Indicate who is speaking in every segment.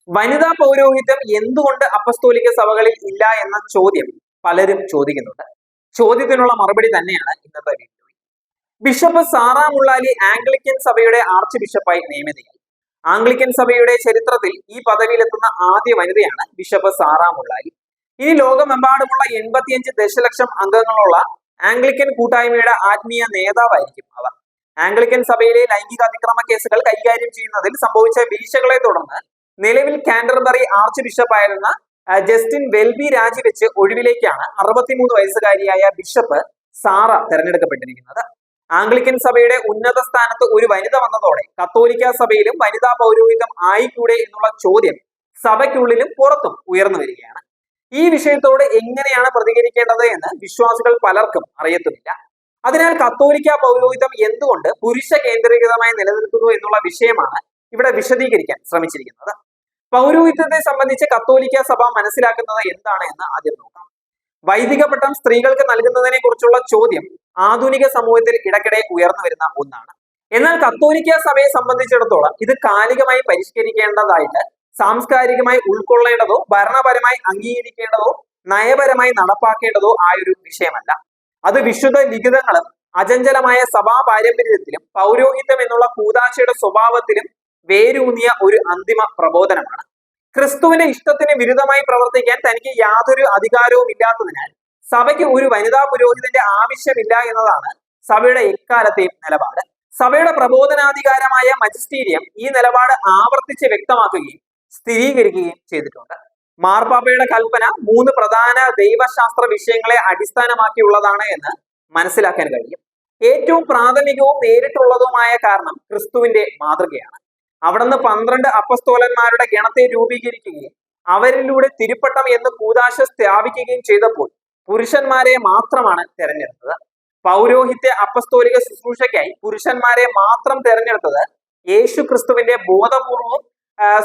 Speaker 1: വനിതാ പൗരോഹിത്യം എന്തുകൊണ്ട് അപ്പസ്തോലിക സഭകളിൽ ഇല്ല എന്ന ചോദ്യം പലരും ചോദിക്കുന്നുണ്ട്. ചോദ്യത്തിനുള്ള മറുപടി തന്നെയാണ് ഇന്നത്തെ വീഡിയോ. ബിഷപ്പ് സാറാ മുള്ളാലി ആംഗ്ലിക്കൻ സഭയുടെ ആർച്ച് ബിഷപ്പായി നിയമിതയായി. ആംഗ്ലിക്കൻ സഭയുടെ ചരിത്രത്തിൽ ഈ പദവിയിലെത്തുന്ന ആദ്യ വനിതയാണ് ബിഷപ്പ് സാറാ മുള്ളാലി. ഇനി ലോകമെമ്പാടുമുള്ള 85 ദശലക്ഷം അംഗങ്ങളുള്ള ആംഗ്ലിക്കൻ കൂട്ടായ്മയുടെ ആത്മീയ നേതാവായിരിക്കും അവർ. ആംഗ്ലിക്കൻ സഭയിലെ ലൈംഗിക അതിക്രമ കേസുകൾ കൈകാര്യം ചെയ്യുന്നതിൽ സംഭവിച്ച വീഴ്ചകളെ തുടർന്ന് നിലവിൽ കാൻഡർബറി ആർച്ച് ബിഷപ്പായിരുന്ന ജസ്റ്റിൻ വെൽബി രാജിവെച്ച് ഒഴിവിലേക്കാണ് 63 വയസ്സുകാരിയായ ബിഷപ്പ് സാറ തെരഞ്ഞെടുക്കപ്പെട്ടിരിക്കുന്നത്. ആംഗ്ലിക്കൻ സഭയുടെ ഉന്നത സ്ഥാനത്ത് ഒരു വനിത വന്നതോടെ കത്തോലിക്ക സഭയിലും വനിതാ പൗരോഹിത്യം ആയിക്കൂടെ എന്നുള്ള ചോദ്യം സഭയ്ക്കുള്ളിലും പുറത്തും ഉയർന്നു വരികയാണ്. ഈ വിഷയത്തോട് എങ്ങനെയാണ് പ്രതികരിക്കേണ്ടത് എന്ന് വിശ്വാസികൾ പലർക്കും അറിയത്തുമില്ല. അതിനാൽ കത്തോലിക്ക പൗരോഹിത്യം എന്തുകൊണ്ട് പുരുഷ കേന്ദ്രീകൃതമായി നിലനിൽക്കുന്നു എന്നുള്ള വിഷയമാണ് ഇവിടെ വിശദീകരിക്കാൻ ശ്രമിച്ചിരിക്കുന്നത്. പൗരോഹിത്യത്തെ സംബന്ധിച്ച് കത്തോലിക്ക സഭ മനസ്സിലാക്കുന്നത് എന്താണ് എന്ന് ആദ്യം നോക്കാം. വൈദിക പട്ടം സ്ത്രീകൾക്ക് നൽകുന്നതിനെ കുറിച്ചുള്ള ചോദ്യം ആധുനിക സമൂഹത്തിൽ ഇടയ്ക്കിടെ ഉയർന്നു വരുന്ന ഒന്നാണ്. എന്നാൽ കത്തോലിക്ക സഭയെ സംബന്ധിച്ചിടത്തോളം ഇത് കാലികമായി പരിഷ്കരിക്കേണ്ടതായിട്ട് സാംസ്കാരികമായി ഉൾക്കൊള്ളേണ്ടതോ ഭരണപരമായി അംഗീകരിക്കേണ്ടതോ നയപരമായി നടപ്പാക്കേണ്ടതോ ആയൊരു വിഷയമല്ല. അത് വിശുദ്ധ ലിഖിതങ്ങളും അചഞ്ചലമായ സഭാ പാരമ്പര്യത്തിലും പൗരോഹിത്യം എന്നുള്ള കൂദാശയുടെ സ്വഭാവത്തിലും വേരൂന്നിയ ഒരു അന്തിമ പ്രബോധനമാണ്. ക്രിസ്തുവിന്റെ ഇഷ്ടത്തിന് വിരുദ്ധമായി പ്രവർത്തിക്കാൻ തനിക്ക് യാതൊരു അധികാരവും ഇല്ലാത്തതിനാൽ സഭയ്ക്ക് ഒരു വനിതാ പുരോഹിതന്റെ ആവശ്യമില്ല എന്നതാണ് സഭയുടെ എക്കാലത്തെയും നിലപാട്. സഭയുടെ പ്രബോധനാധികാരമായ മജിസ്റ്റീരിയം ഈ നിലപാട് ആവർത്തിച്ച് വ്യക്തമാക്കുകയും സ്ഥിരീകരിക്കുകയും ചെയ്തിട്ടുണ്ട്. മാർപ്പാപ്പയുടെ കൽപ്പന 3 പ്രധാന ദൈവശാസ്ത്ര വിഷയങ്ങളെ അടിസ്ഥാനമാക്കിയുള്ളതാണ് എന്ന് മനസ്സിലാക്കാൻ കഴിയും. ഏറ്റവും പ്രാഥമികവും നേരിട്ടുള്ളതുമായ കാരണം ക്രിസ്തുവിന്റെ മാതൃകയാണ്. അവിടുന്ന് 12 അപ്പസ്തോലന്മാരുടെ ഗണത്തെ രൂപീകരിക്കുകയും അവരിലൂടെ തിരുപ്പട്ടം എന്ന് കൂദാശ സ്ഥാപിക്കുകയും ചെയ്തപ്പോൾ പുരുഷന്മാരെ മാത്രമാണ് തെരഞ്ഞെടുത്തത്. പൗരോഹിത്യ അപ്പസ്തോലിക ശുശ്രൂഷയ്ക്കായി പുരുഷന്മാരെ മാത്രം തെരഞ്ഞെടുത്തത് യേശു ക്രിസ്തുവിന്റെ ബോധപൂർവവും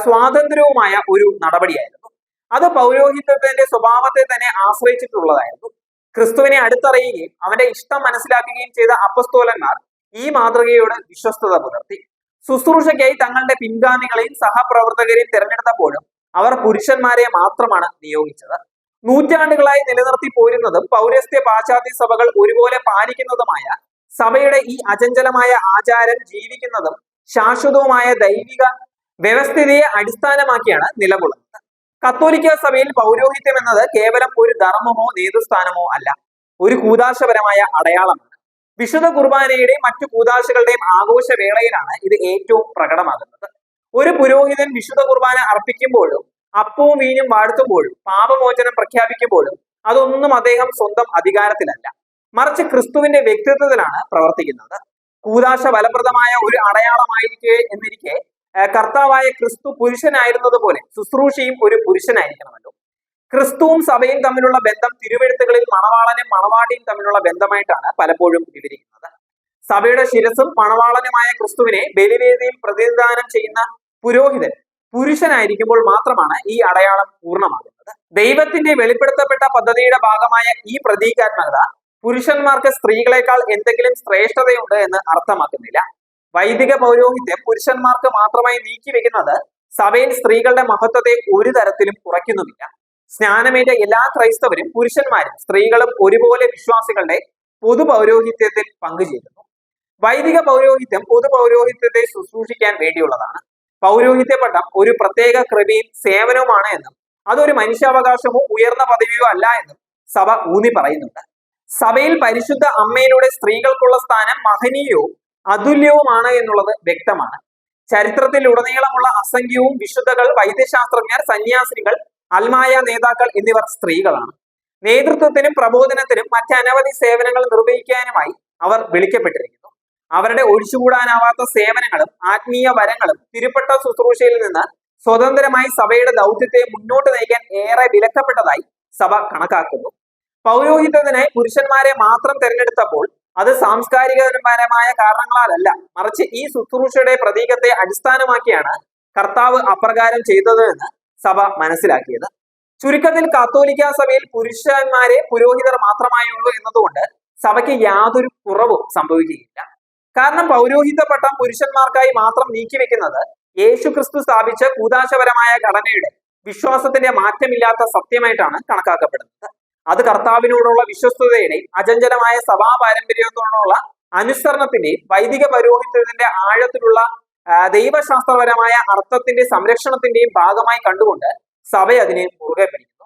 Speaker 1: സ്വാതന്ത്ര്യവുമായ ഒരു നടപടിയായിരുന്നു. അത് പൗരോഹിത്യത്തിന്റെ സ്വഭാവത്തെ തന്നെ ആശ്രയിച്ചിട്ടുള്ളതായിരുന്നു. ക്രിസ്തുവിനെ അടുത്തറിയുകയും അവന്റെ ഇഷ്ടം മനസ്സിലാക്കുകയും ചെയ്ത അപ്പസ്തോലന്മാർ ഈ മാതൃകയോട് വിശ്വസ്തത പുലർത്തി. ശുശ്രൂഷയ്ക്കായി തങ്ങളുടെ പിൻഗാമികളെയും സഹപ്രവർത്തകരെയും തിരഞ്ഞെടുത്തപ്പോഴും അവർ പുരുഷന്മാരെ മാത്രമാണ് നിയോഗിച്ചത്. നൂറ്റാണ്ടുകളായി നിലനിർത്തി പോരുന്നതും പൗരസ്ത്യ പാശ്ചാത്യ സഭകൾ ഒരുപോലെ പാലിക്കുന്നതുമായ സഭയുടെ ഈ അചഞ്ചലമായ ആചാരം ജീവിക്കുന്നതും ശാശ്വതവുമായ ദൈവിക വ്യവസ്ഥിതിയെ അടിസ്ഥാനമാക്കിയാണ് നിലകൊള്ളുന്നത്. കത്തോലിക്ക സഭയിൽ പൗരോഹിത്യം എന്നത് കേവലം ഒരു ധർമ്മമോ നേതൃസ്ഥാനമോ അല്ല, ഒരു കൂദാശപരമായ അടയാളമാണ്. വിശുദ്ധ കുർബാനയുടെയും മറ്റു കൂദാശകളുടെയും ആഘോഷവേളയിലാണ് ഇത് ഏറ്റവും പ്രകടമാകുന്നത്. ഒരു പുരോഹിതൻ വിശുദ്ധ കുർബാന അർപ്പിക്കുമ്പോഴും അപ്പവും വീഞ്ഞും വാഴ്ത്തുമ്പോഴും പാപമോചനം പ്രഖ്യാപിക്കുമ്പോഴും അതൊന്നും അദ്ദേഹം സ്വന്തം അധികാരത്തിലല്ല, മറിച്ച് ക്രിസ്തുവിന്റെ വ്യക്തിത്വത്തിലാണ് പ്രവർത്തിക്കുന്നത്. കൂദാശ ഫലപ്രദമായ ഒരു അടയാളമായിരിക്കെ എന്നിരിക്കെ കർത്താവായ ക്രിസ്തു പുരുഷനായിരുന്നത് പോലെ ശുശ്രൂഷയും ഒരു പുരുഷനായിരിക്കണമല്ലോ. ക്രിസ്തുവും സഭയും തമ്മിലുള്ള ബന്ധം തിരുവെഴുത്തുകളിൽ മണവാളനും മണവാട്ടിയും തമ്മിലുള്ള ബന്ധമായിട്ടാണ് പലപ്പോഴും വിവരിക്കുന്നത്. സഭയുടെ ശിരസും മണവാളനുമായ ക്രിസ്തുവിനെ ബലിവേദിയിൽ പ്രതിനിധാനം ചെയ്യുന്ന പുരോഹിതൻ പുരുഷനായിരിക്കുമ്പോൾ മാത്രമാണ് ഈ അടയാളം പൂർണ്ണമാകുന്നത്. ദൈവത്തിന്റെ വെളിപ്പെടുത്തപ്പെട്ട പദ്ധതിയുടെ ഭാഗമായ ഈ പ്രതീകാത്മകത പുരുഷന്മാർക്ക് സ്ത്രീകളെക്കാൾ എന്തെങ്കിലും ശ്രേഷ്ഠതയുണ്ട് എന്ന് അർത്ഥമാക്കുന്നില്ല. വൈദിക പൗരോഹിത്യം പുരുഷന്മാർക്ക് മാത്രമായി നീക്കിവെക്കുന്നത് സഭയിൽ സ്ത്രീകളുടെ മഹത്വത്തെ ഒരു തരത്തിലും കുറയ്ക്കുന്നുമില്ല. സ്നാനമേറ്റ എല്ലാ ക്രൈസ്തവരും പുരുഷന്മാരും സ്ത്രീകളും ഒരുപോലെ വിശ്വാസികളുടെ പൊതു പൗരോഹിത്യത്തിൽ പങ്കുചേരുന്നു. വൈദിക പൗരോഹിത്യം പൊതു പൗരോഹിത്യത്തെ ശുശ്രൂഷിക്കാൻ വേണ്ടിയുള്ളതാണ്. പൗരോഹിത്യ പട്ടം ഒരു പ്രത്യേക കൃപയും സേവനവുമാണ് എന്നും അതൊരു മനുഷ്യാവകാശമോ ഉയർന്ന പദവിയോ അല്ല എന്നും സഭ ഊന്നി പറയുന്നുണ്ട്. സഭയിൽ പരിശുദ്ധ അമ്മയിലൂടെ സ്ത്രീകൾക്കുള്ള സ്ഥാനം മഹനീയവും അതുല്യവുമാണ് എന്നുള്ളത് വ്യക്തമാണ്. ചരിത്രത്തിലുടനീളമുള്ള അസംഖ്യവും വിശുദ്ധകൾ, വൈദ്യശാസ്ത്രജ്ഞർ, സന്യാസിനികൾ, അൽമായ നേതാക്കൾ എന്നിവർ സ്ത്രീകളാണ്. നേതൃത്വത്തിനും പ്രബോധനത്തിനും മറ്റനവധി സേവനങ്ങൾ നിർവഹിക്കാനുമായി അവർ വിളിക്കപ്പെട്ടിരിക്കുന്നു. അവരുടെ ഒഴിച്ചുകൂടാനാവാത്ത സേവനങ്ങളും ആത്മീയ വരങ്ങളും തിരുപ്പട്ട ശുശ്രൂഷയിൽ നിന്ന് സ്വതന്ത്രമായി സഭയുടെ ദൗത്യത്തെ മുന്നോട്ട് നയിക്കാൻ ഏറെ വിലക്കപ്പെട്ടതായി സഭ കണക്കാക്കുന്നു. പൗരോഹിത്യത്തിനായി പുരുഷന്മാരെ മാത്രം തെരഞ്ഞെടുത്തപ്പോൾ അത് സാംസ്കാരികപരമായ കാരണങ്ങളാലല്ല, മറിച്ച് ഈ ശുശ്രൂഷയുടെ പ്രതീകത്തെ അടിസ്ഥാനമാക്കിയാണ് കർത്താവ് അപ്രകാരം ചെയ്തത് എന്ന് സഭ മനസ്സിലാക്കിയത്. ചുരുക്കത്തിൽ കത്തോലിക്ക സഭയിൽ പുരുഷന്മാരെ പുരോഹിതർ മാത്രമായുള്ളൂ എന്നതുകൊണ്ട് സഭയ്ക്ക് യാതൊരു കുറവും സംഭവിക്കുകയില്ല. കാരണം പൗരോഹിത്യ പട്ടം പുരുഷന്മാർക്കായി മാത്രം നീക്കിവെക്കുന്നത് യേശു ക്രിസ്തു സ്ഥാപിച്ച കൂദാശപരമായ ഘടനയുടെ വിശ്വാസത്തിന്റെ മാറ്റമില്ലാത്ത സത്യമായിട്ടാണ് കണക്കാക്കപ്പെടുന്നത്. അത് കർത്താവിനോടുള്ള വിശ്വസ്തതയുടെയും അചഞ്ചലമായ സഭാ പാരമ്പര്യത്തോടുള്ള അനുസരണത്തിന്റെയും വൈദിക പൗരോഹിത്യത്തിന്റെ ആഴത്തിലുള്ള ദൈവശാസ്ത്രപരമായ അർത്ഥത്തിന്റെ സംരക്ഷണത്തിന്റെയും ഭാഗമായി കണ്ടുകൊണ്ട് സഭ അതിനെ മുറുകെ പിടിക്കും.